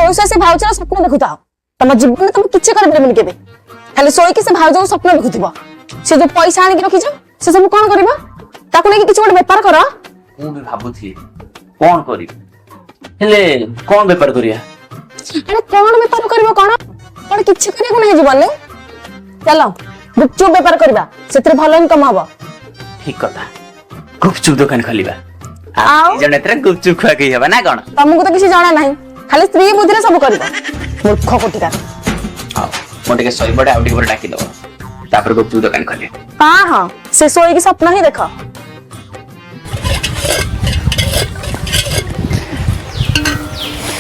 ଶୋଇ ଶୋଇ ସେ ଭାଉଜର ସ୍ୱପ୍ନ ଦେଖୁଥାଅ ତମ ଜୀବନରେ ତମେ କିଛି କରିପାରିବନି କେବେ ଖାଲି ଶୋଇକି ସେ ଭାଉଜର ସ୍ୱପ୍ନ ଦେଖୁଥିବ ସେ ଯୋଉ ପଇସା ଆଣିକି ରଖିଛ ସେ ସବୁ କଣ କରିବ ତାକୁ ନେଇକି କିଛି ଗୋଟେ ବେପାର କର ମୁଁ ବି ଭାବୁଛି କଣ କରିବି ହେଲେ କଣ ବେପାର କରିବା ଆରେ କଣ ବେପାର କରିବ କଣ କଣ କିଛି କରିବାକୁ ନାହିଁ ଜୀବନରେ ଚାଲ ଗୁପଚୁପ ବେପାର କରିବା ସେଥିରେ ଭଲ ଇନକମ ହବ ଠିକ କଥା ଗୁପଚୁପ ଦୋକାନ ଖୋଲିବା ଆଉ ଜଣେ ଏଥିରେ ଗୁପଚୁପ ଖୁଆକେଇ ହବା ନା କଣ ତମକୁ ତ କିଛି ଜଣା ନାହିଁ ଖାଲି ସ୍ତ୍ରୀ ବୁଦ୍ଧିରେ ସବୁ କରିବ ମୂର୍ଖ କୋଠିକା ହଉ ମୁଁ ଟିକେ ଶୋଇପଡେ ଆଉ ଟିକେ ପରେ ଡାକିଦବ ତାପରେ ଗୁପଚୁପ ଦୋକାନ ଖୋଲିବା ହଁ ହଁ ସେ ଶୋଇକି ସ୍ୱପ୍ନ ହିଁ ଦେଖ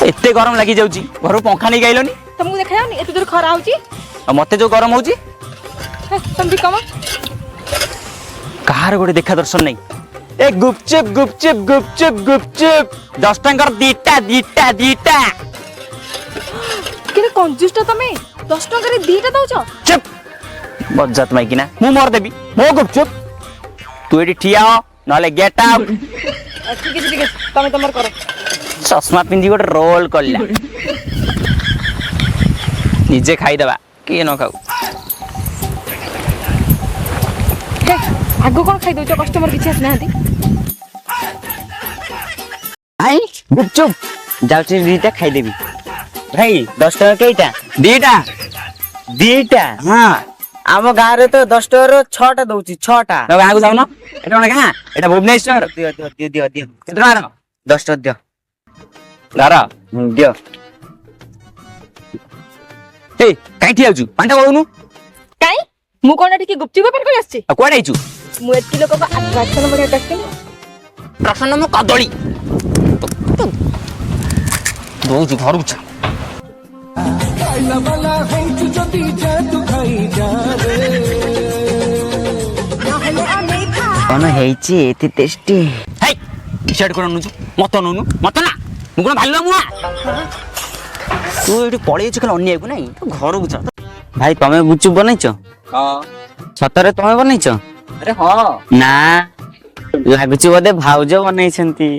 ଏତେ ଗରମ ଲାଗି ଯାଉଛି ଘରୁ ପଙ୍ଖା ନେଇ ଗାଇଲନି तुमको देखा जाउनी एते दूर खरा होची ଆଉ ମତେ ଯୋଉ ଗରମ ହଉଛି तुम भी कम କାହାର ଗୋଟେ ଦେଖା ଦର୍ଶନ ନାହିଁ ଏ ଗୁପଚୁପ ଗୁପଚୁପ ଗୁପଚୁପ ଗୁପଚୁପ 10 ଟଙ୍କାର ଦିଟା किने कंजूसटा तमे 10 टका रे दीटा दउछ चुप बज्जात माइकिना मु मोर देबी मो गुपचुप तू एठी ठिया हो नले गेट आउट ठीक है तमे तमर करो चश्मा पिंदी गोटे रोल करला निजे खाई देबा के न खाऊ आगो कोन खाइ दउछ कस्टमर किछि आस नाहंती आई गुपचुप जाउची दीटा खाई देबी भाई 10 टका केइटा दीटा हां आम गाँव रे तो 10 टका रो 6टा दउची 6टा तो गाँव को जाउन एटा कोन गाँ एटा भुवनेश्वर दियो दियो दियो दियो दियो केते टका 10 टका दियो दारा दियो ए काई ठिया आउछु पांटा बोलनु काई मु कोन एठी गुपचुप बेपार कर आछी आ कोड आइछु मु एति लोक को अट्रैक्शन बढ़िया करते प्रसन्न मु कदली दोजु घर छ कौन हेची एति टेस्टी हाय शर्ट कोन नुछु मत ननु मत ना मु कोन भाल्लो मुआ तू एठी पळै छु खाली अन्य को नाही तू घर को छ भाई तमे गुपचुप बनैछो हां सतरे तमे बनैछो अरे हां ना लागुची बोधे भाउज बनैछंती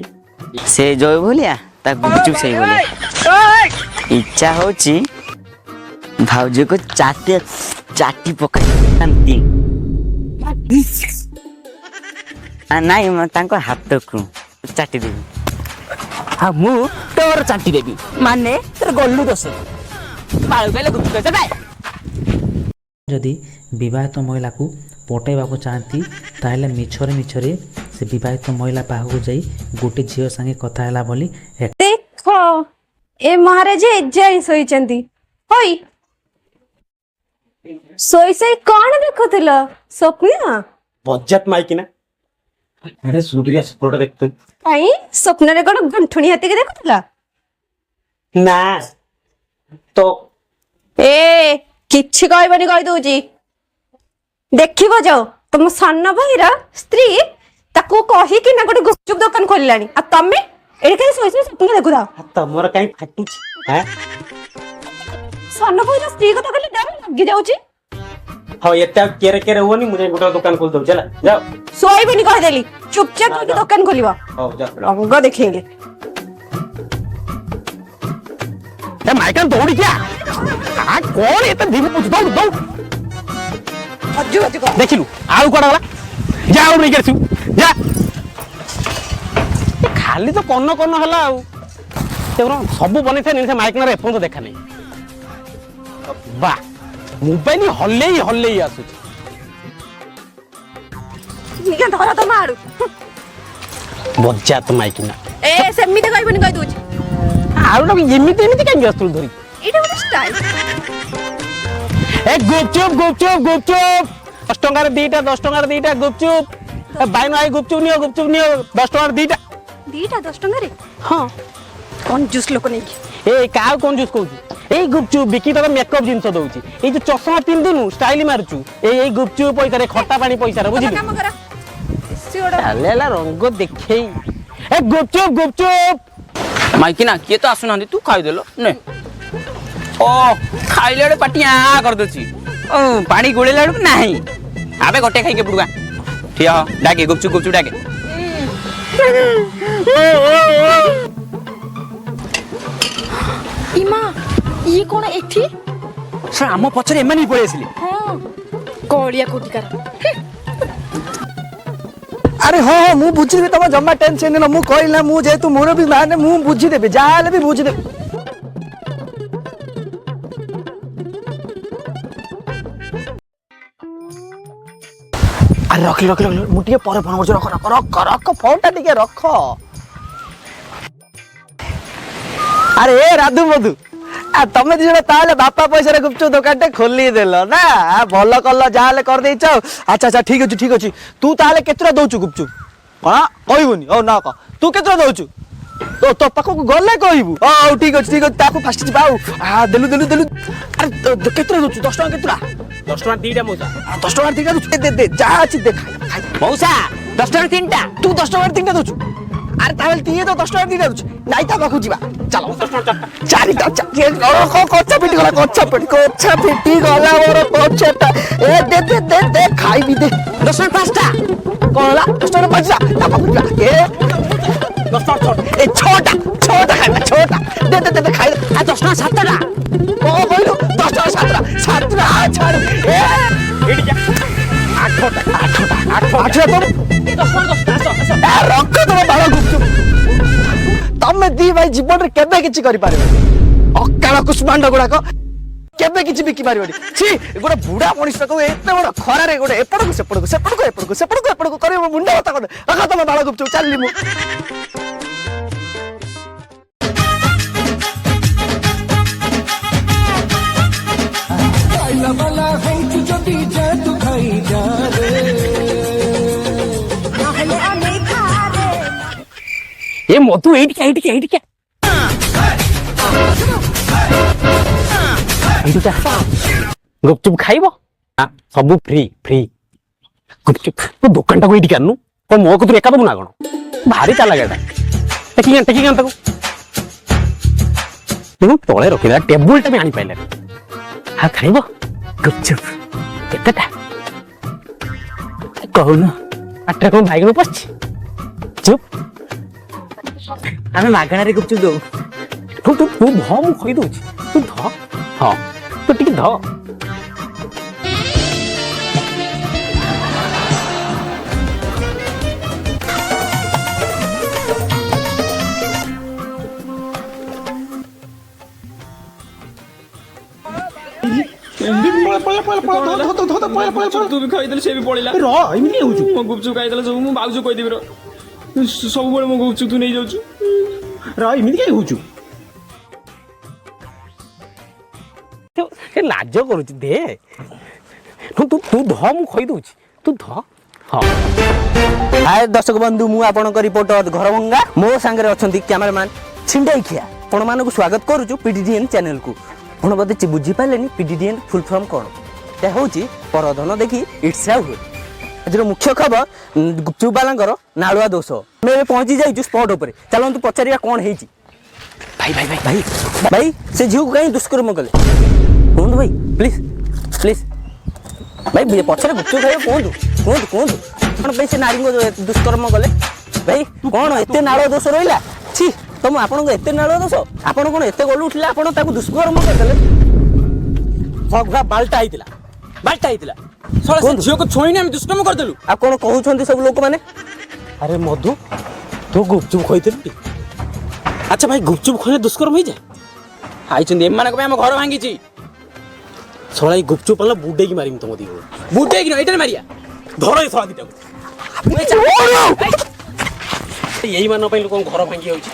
से जोय भलिया ता गुपचुप सही बोले इच्छा होची भाउज को चाटी पकाई नाई म तांको हाथ को चाटी देबी आ मु तोर चाटी देबी माने तोर गल्लू दस बाळू कहले गुप्त कर बाय जदि विवाहित महिला को पटेवाक चाहती ताहले मिछरे मिछरे से विवाहित महिला पाखक जाई गोटे झील संगे कथा हैला बोली देखो ए महाराज एजाई सोईचंती होई सोई सोई कौन देखुथिल स्वप्न बज्जात माइकिना अरे सूर्य स्प्रोट देखते काई स्वप्न रे कोन गंठुणी हाथी के देखुथिल ना तो ए किछि कहबनी कहि दोजी देखिबो जाओ तुम सान भाईरा स्त्री ताको कहि कि ना गोटे गुपचुप दुकान खोलिलानी आ तमे एडी के सोई सोई स्वप्न देखुदा तमर काई फाटुछ हैं सान भाईरा स्त्री को तो खाली डर लगी जाउची हां एटा केरे केरे होनी मुझे गोटा दुकान खोल दो चला जाओ सोईबनी कहि देली चुपचाप जाके दुकान खोलिबा हां जा रंग देखेंगे ए माइकन दौड़ी क्या आ कौन एते धीरे पुछ दौड़ दौड़ अज्जू अज्जू देखिलु आळू कोडा वाला जा आळू नहीं करछु जा ए खाली तो कोन कोन हला आ तेरो सब बने थे नहीं माइक ना एफोन तो देखा नहीं वाह मोबाइल हल्ले ही आसु निके धरा तो मारू बज्जा तो माइक ना ए सेमिते कहबनी कहि दोची आळू ना एमिति एमिति काई आस्तुल धरी एटा ଗୋଟେ स्टाइल ए गुपचुप गुपचुप गुपचुप 10 टंका रे दीटा 10 टंका रे दीटा गुपचुप ए बाइन आई गुपचुप नियो 10 टंका रे दीटा दीटा 10 टंका रे हां कोन जूस लोक नै ए का कोन जूस कहू ए गुपचुप बिकी तो मेकअप जिंस दउची ए जो चश्मा पिंदुनु स्टाइल मारचू ए गुपचुप पैसा रे खट्टा पानी पैसा रे बुझिलु काम करा सिओडा लेला रंग देखेई ए गुपचुप गुपचुप माइकिना किए तो आसु नांदी तू खाई देलो ने ओ खाइले पाटी आ कर दची ओ पानी गोळेला नाही आबे गोटे खाई के बुडुआ ठिया हो डाके गुपचुप गुपचुप डाके इमा ଇଏ କଣ ଏଠି? ଶଳା ଆମ ପଛରେ ଏମାନେ ବି ପଳେଇ ଆସିଲେ। ହଁ କଳିଆ କୋଟିକାର। ଆରେ ହଁ ହଁ ମୁଁ ବୁଝିଦେବି ତମ ଜମା ଟେନସନ ନିଅ ମୁଁ କହିଲି ନା ମୁଁ ଯେହେତୁ ମୋର ବି ମାନେ ମୁଁ ବୁଝିଦେବି ଯାହା ହେଲେ ବି ବୁଝିଦେବି। ଆରେ ରଖିଲି ରଖିଲି ରଖିଲି ମୁଁ ଟିକେ ପରେ ଫୋନ କରୁଛି ରଖ ରଖ ରଖ ରଖ ଫୋନଟା ଟିକେ ରଖ। ଆରେ ଏ ରାଧୁ ମଧୁ ତମେ ଦି ଜଣ ତାହେଲେ ବାପା ପଇସାରେ ଗୁପଚୁପ ଦୋକାନଟେ ଖୋଲିଦେଲ ନା ଭଲ କଲ ଯାହାହେଲେ କରିଦେଇଛ। ଆଚ୍ଛା ଆଚ୍ଛା ଠିକ ଅଛି ତୁ ତାହେଲେ କେତେଟା ଦଉଛୁ ଗୁପଚୁପ କଣ କହିବୁନି ହଉ ନା କହ ତୁ କେତେଟା ଦଉଛୁ ତୋ ପାଖକୁ ଗଲେ କହିବୁ ହଉ ଠିକ ଅଛି ତାକୁ ଫାଷ୍ଟ ଯିବା ଆଉ ଦେଲୁ ଆରେ କେତେଟା ଦଉଛୁ 10 ଟଙ୍କା କେତେଟା 10 ଟଙ୍କା ଦିଟା ମଉସା। 10 ଟଙ୍କା ଦିଟା ଦଉଛୁ ଦେ ଯାହା ଅଛି ଦେ ଖାଇ ମଉସା 10 ଟଙ୍କା ତିନିଟା। ତୁ 10 ଟଙ୍କା ତିନିଟା ଦଉଛୁ ଆରେ ତାହେଲେ ତିଏ ତ 10 ଟଙ୍କା ଦିଟା ଦଉଛୁ ନାଇଁ ତା ପାଖକୁ ଯିବା ଚାଲ 10 ଟଙ୍କା ଚାରିଟା କଚ୍ଚା ପିଟି ଗଲା ମୋର କଚ୍ଚାଟା ଏ ଦେ ଖାଇବି ଦେ 10 ଟଙ୍କା 5ଟା। କଣ ହେଲା 10 ଟଙ୍କା 5ଟା ତା ପାଖକୁ ଯିବା ଏ 10 ଟଙ୍କା 6 ଏ 6ଟା ଖାଇବା 6ଟା ଦେ ଖାଇ 10 ଟଙ୍କା 7ଟା। କଣ କହିଲୁ 10 ଟଙ୍କା 7ଟା ଛାଡ ଏ ଏଇଠି ଯା 8ଟା ରଖ ତମ ବାଳ ଗୁପଚୁପ ତମେ ଦି ଭାଇ ଜୀବନରେ କେବେ କିଛି କରିପାରିବ ଅକାଳ କୁଷ୍ମାଣ୍ଡ ଗୁଡାକ କେବେ କିଛି ବିକି ପାରିବନି ଛି ଗୋଟେ ବୁଢା ମଣିଷକୁ ଏତେ ବଡ ଖରାରେ ଗୋଟେ ଏପଟକୁ ସେପଟକୁ କରିବ ମୁଣ୍ଡ କଥା କର ରଖ ତମ ବାଳ ଗୁପଚୁପ ଚାଲିଲି ମୁଁ ଏ ମଧୁ ଏଇଠିକା ଗୁପଚୁପ ଖାଇବ ସବୁ ଫ୍ରି ଗୁପଚୁପ ତୁ ଦୋକାନଟାକୁ ଏଇଠି ଆଣୁ କଣ ମୋ କତୁରୁ ଏକା ଦବୁ ନା କଣ ଭାରି ଚାଲାକ ଏଟା ଟେକି ଆଣ ତାକୁ ଦେଖୁ ତଳେ ରଖିଦେଲା ଟେବୁଲଟା ବି ଆଣିପାରିଲାନି ଆଉ ଖାଇବ ଗୁପଚୁପ କେତେଟା କହୁନ ଆଠଟା କଣ ବାଇଗଣ ପଶିଛି ଚୁପ ଆମେ ମାଗଣାରେ ଗୁପଚୁପ ଦଉ ତୁ ଧଅ ମୁଁ କହିଦଉଛି ତୁ ଧଅ ହଁ ତୁ ଟିକେ ଧଅ ତୁ ବି ଖାଇଦେଲେ ସେ ବି ପଳେଇଲା ର ଏମିତି ହଉଛୁ ମୋ ଗୁପଚୁପ ଖାଇଦେଲେ ସବୁ ମୁଁ ଭାଉଜ କହିଦେବି ର ସବୁବେଳେ ମୋ ଗୁପଚୁପ ତୁ ନେଇଯାଉଛୁ ର ଏମିତି କାଇଁ ହଉଛୁ ଲାଜ କରୁଛି ଦେ ତୁ ଧଅ ମୁଁ କହିଦଉଛି ତୁ ଧଅ ହଁ ହାଏ ଦର୍ଶକ ବନ୍ଧୁ ମୁଁ ଆପଣଙ୍କ ରିପୋର୍ଟର ଘରଭଙ୍ଗା ମୋ ସାଙ୍ଗରେ ଅଛନ୍ତି କ୍ୟାମେରାମ୍ୟାନ ଛିଣ୍ଡେଇଖିଆ ଆପଣମାନଙ୍କୁ ସ୍ୱାଗତ କରୁଛୁ PDDN ଚ୍ୟାନେଲକୁ ଆପଣ ବୋଧେ ବୁଝିପାରିଲେନି PDDN ଫୁଲ୍ ଫର୍ମ କ'ଣ ଏହା ହେଉଛି ପରଧନ ଦେଖି ଇର୍ଷା ହୁଏ ଆଜିର ମୁଖ୍ୟ ଖବର ଗୁପଚୁପ ବାଲାଙ୍କର ନାଳୁଆ ଦୋଷ ଆମେ ଏବେ ପହଞ୍ଚି ଯାଇଛୁ ସ୍ପଟ୍ ଉପରେ ଚାଲନ୍ତୁ ପଚାରିବା କ'ଣ ହେଇଛି ଭାଇ ସେ ଝିଅକୁ କାହିଁ ଦୁଷ୍କର୍ମ କଲେ କୁହନ୍ତୁ ଭାଇ ପ୍ଲିଜ୍ ଭାଇ ପଛରେ ଗୁପଚୁପ ଖାଇବେ କୁହନ୍ତୁ କ'ଣ ପାଇଁ ସେ ନାରୀଙ୍କ ଦୁଷ୍କର୍ମ କଲେ ଭାଇ କ'ଣ ଏତେ ନାଳ ଦୋଷ ରହିଲା ଛି ତମ ଆପଣଙ୍କ ଏତେ ନାଳ ଦୋଷ ଆପଣ କ'ଣ ଏତେ ଗଲୁ ଉଠିଲେ ଆପଣ ତାକୁ ଦୁଷ୍କର୍ମ କରିଦେଲେ ବାଲ୍ଟା ହେଇଥିଲା ଝିଅକୁ ଛୁଇଁନି ଆମେ ଦୁଷ୍କର୍ମ କରିଦେଲୁ ଆଉ କ'ଣ କହୁଛନ୍ତି ସବୁ ଲୋକମାନେ ଆରେ ମଧୁ ତୁ ଗୁପଚୁପ ଖୋଇଥିଲୁ ଟି ଆଚ୍ଛା ଭାଇ ଗୁପଚୁପ ଖୋଇଲେ ଦୁଷ୍କର୍ମ ହେଇଯାଏ ଆଇଛନ୍ତି ଏମାନଙ୍କ ପାଇଁ ଆମ ଘର ଭାଙ୍ଗିଛି ଶଳା ଏଇ ଗୁପଚୁପ ପାଲା ବୁଡେଇକି ମାରିମି ତମ ଦିଗ ବୁଡେଇକି ଏଇଟାରେ ମାରିଆ ଧର ଏଇ ଶଳା ଦିଟାକୁ ଏଇ ମାନଙ୍କ ପାଇଁ ଲୋକଙ୍କ ଘର ଭାଙ୍ଗି ଯାଉଛି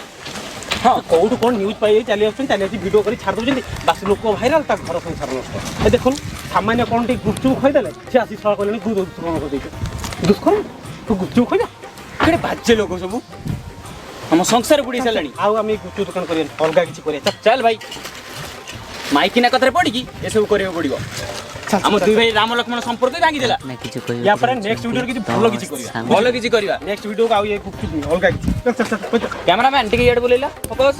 ହଁ କୋଉଠୁ କ'ଣ ନ୍ୟୁଜ୍ ପାଇ ଚାଲି ଆସୁଛନ୍ତି ଭିଡ଼ିଓ କରି ଛାଡ଼ି ଦେଉଛନ୍ତି ବାସି ଲୋକ ଭାଇରାଲ ତା ଘର ସଂସାର ନଷ୍ଟ ଏ ଦେଖୁନୁ ସାମାନ୍ୟ କ'ଣ ଟିକେ ଗୁପଚୁପ ଖୋଇଦେଲେ ସେ ଆସି ଶଳା କହିଲେଣି ତୁ ଦୁଷ୍କର୍ମ କରିଦେଇଛୁ ଦୁଷ୍କର୍ମ ତୁ ଗୁପଚୁପ ଖୋଇବା କେଡ଼େ ବାଜ୍ୟ ଲୋକ ସବୁ ଆମ ସଂସାର ବୁଡେଇ ସାରିଲାଣି ଆଉ ଆମେ ଗୁପଚୁପ ଦୋକାନ କରିବା ଅଲଗା କିଛି କରିବା ଚାଲ ଭାଇ ମାଇକିନା କଥାରେ ପଡ଼ିକି ଏସବୁ କରିବାକୁ ପଡ଼ିବ ଆମ ଦୁଇ ଭାଇ ରାମ ଲକ୍ଷ୍ମଣ ସମ୍ପର୍କ ଭାଙ୍ଗିଦେଲା ୟା ପରେ ନେକ୍ସଟ ଭିଡ଼ିଓରେ କିଛି ଭଲ କିଛି କରିବା ନେକ୍ସଟ ଭିଡ଼ିଓକୁ ଆଉ ଏ ଗୁପଚୁପ ଅଲଗା କିଛି କ୍ୟାମେରାମ୍ୟାନ ଟିକେ ଇଆଡ଼େ ବୁଲେଇଲା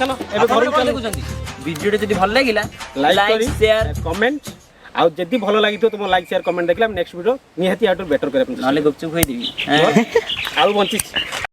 ଚାଲ ଏବେ ଘରକୁ ଦେଖୁଛନ୍ତି ଭିଡ଼ିଓଟି ଯଦି ଭଲ ଲାଗିଲା ଲାଇକ୍ ସେୟାର କମେଣ୍ଟ ଆଉ ଯଦି ଭଲ ଲାଗିଥିବ ତୁମ ଲାଇକ୍ ସେୟାର କମେଣ୍ଟ ଦେଖିଲେ ଆମେ ନେକ୍ସଟ ଭିଡ଼ିଓ ନିହାତି ଆଠୁ ବେଟର କରିବା ନହେଲେ ଗୁପଚୁପ ଖୋଇଦେବି ଆଉ ବଞ୍ଚିଛି